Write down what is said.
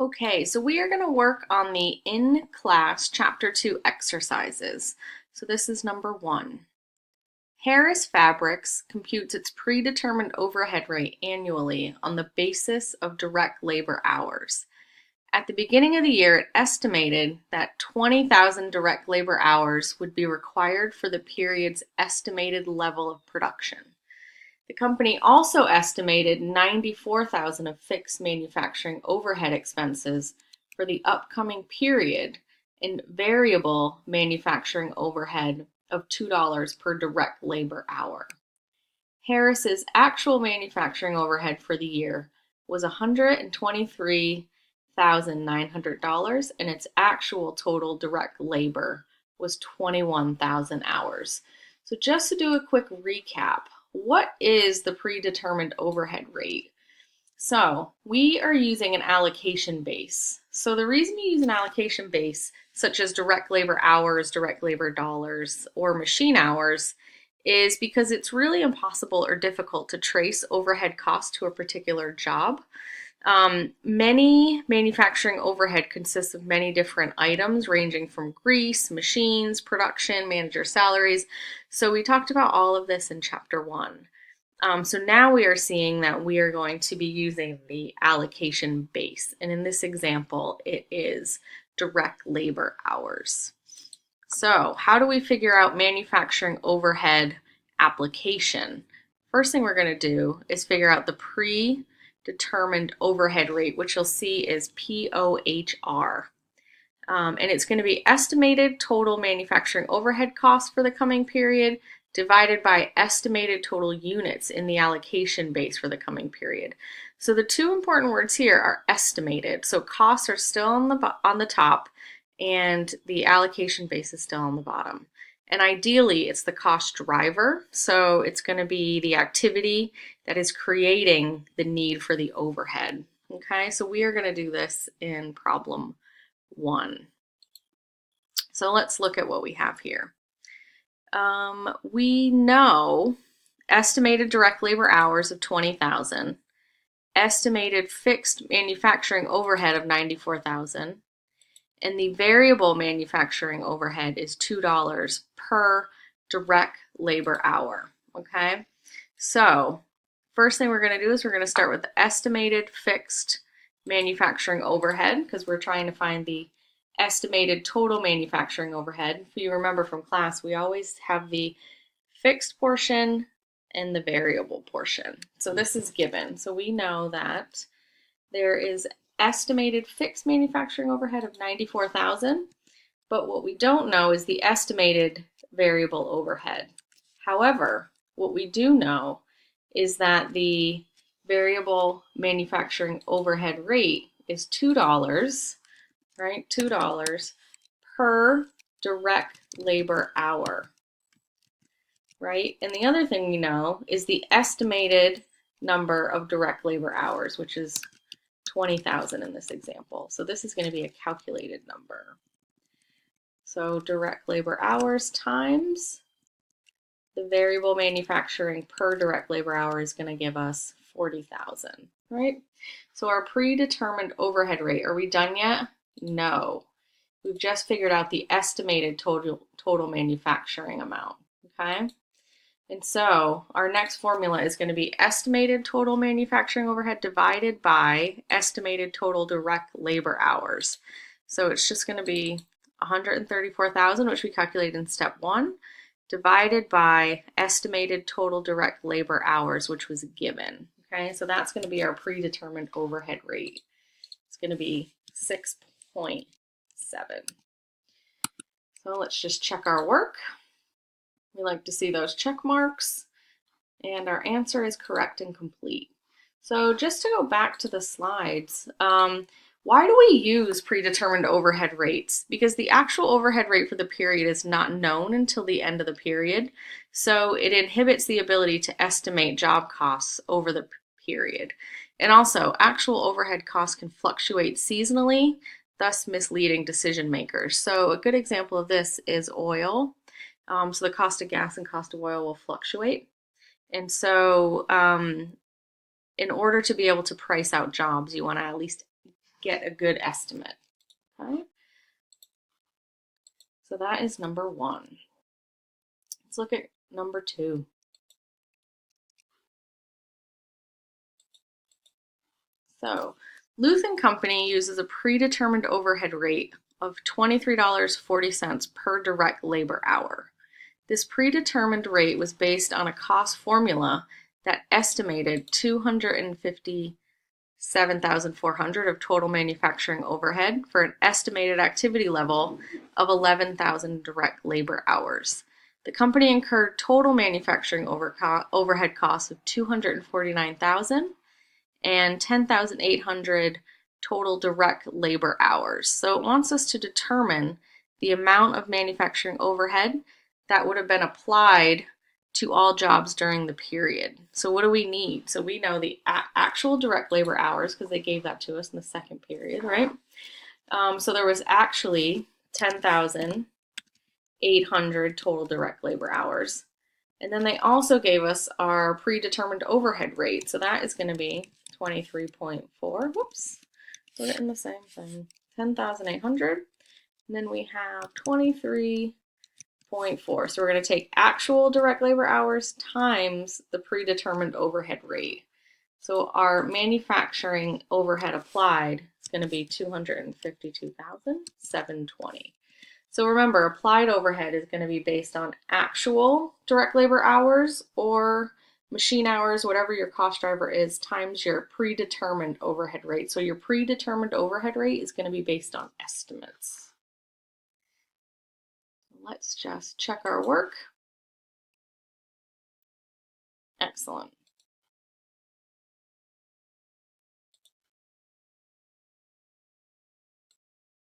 Okay, so we are going to work on the in-class Chapter 2 exercises. So this is number 1. Harris Fabrics computes its predetermined overhead rate annually on the basis of direct labor hours. At the beginning of the year, it estimated that 20,000 direct labor hours would be required for the period's estimated level of production. The company also estimated 94,000 of fixed manufacturing overhead expenses for the upcoming period and variable manufacturing overhead of $2 per direct labor hour. Harris's actual manufacturing overhead for the year was $123,900 and its actual total direct labor was 21,000 hours. So just to do a quick recap, what is the predetermined overhead rate? So we are using an allocation base. So the reason you use an allocation base, such as direct labor hours, direct labor dollars, or machine hours, is because it's really impossible or difficult to trace overhead costs to a particular job. Many manufacturing overhead consists of many different items ranging from grease, machines, production, manager salaries. So we talked about all of this in chapter 1. So now we are seeing that we are going to be using the allocation base. And in this example, it is direct labor hours. So how do we figure out manufacturing overhead application? First thing we're going to do is figure out the predetermined overhead rate, which you'll see is POHR. And it's going to be estimated total manufacturing overhead costs for the coming period divided by estimated total units in the allocation base for the coming period. So the two important words here are estimated. So costs are still on the top and the allocation base is still on the bottom. And ideally, it's the cost driver. So it's going to be the activity that is creating the need for the overhead. Okay, so we are going to do this in problem 1. So let's look at what we have here. We know estimated direct labor hours of 20,000, estimated fixed manufacturing overhead of 94,000, and the variable manufacturing overhead is $2 per direct labor hour. Okay, so first thing we're going to do is we're going to start with the estimated fixed manufacturing overhead because we're trying to find the estimated total manufacturing overhead. If you remember from class, we always have the fixed portion and the variable portion. So this is given. So we know that there is estimated fixed manufacturing overhead of 94,000, but what we don't know is the estimated variable overhead. However, what we do know is that the variable manufacturing overhead rate is $2, right? $2 per direct labor hour, right? And the other thing we know is the estimated number of direct labor hours, which is 20,000 in this example. So this is going to be a calculated number. So direct labor hours times the variable manufacturing per direct labor hour is going to give us 40,000, right? So our predetermined overhead rate, are we done yet? No. We've just figured out the estimated total manufacturing amount, okay? And so our next formula is going to be estimated total manufacturing overhead divided by estimated total direct labor hours. So it's just going to be 134,000, which we calculated in step 1, divided by estimated total direct labor hours, which was given. Okay, so that's going to be our predetermined overhead rate. It's going to be 6.7. So let's just check our work. We like to see those check marks, and our answer is correct and complete. So just to go back to the slides, why do we use predetermined overhead rates? Because the actual overhead rate for the period is not known until the end of the period, so it inhibits the ability to estimate job costs over the period. And also, actual overhead costs can fluctuate seasonally, thus misleading decision makers. So a good example of this is oil. So the cost of gas and cost of oil will fluctuate. And so in order to be able to price out jobs, you want to at least get a good estimate. Okay? So that is number 1. Let's look at number 2. So Luth and Company uses a predetermined overhead rate of $23.40 per direct labor hour. This predetermined rate was based on a cost formula that estimated $257,400 of total manufacturing overhead for an estimated activity level of 11,000 direct labor hours. The company incurred total manufacturing overhead costs of $249,000 and 10,800 total direct labor hours. So it wants us to determine the amount of manufacturing overhead that would have been applied to all jobs during the period. So what do we need? So we know the actual direct labor hours because they gave that to us in the second period, right? So there was actually 10,800 total direct labor hours. And then they also gave us our predetermined overhead rate. So that is going to be 23.4. Whoops. Put it in the same thing. 10,800. And then we have 23.4. So we're going to take actual direct labor hours times the predetermined overhead rate. So our manufacturing overhead applied is going to be 252,720. So remember, applied overhead is going to be based on actual direct labor hours or machine hours, whatever your cost driver is, times your predetermined overhead rate. So your predetermined overhead rate is going to be based on estimates. Let's just check our work. Excellent.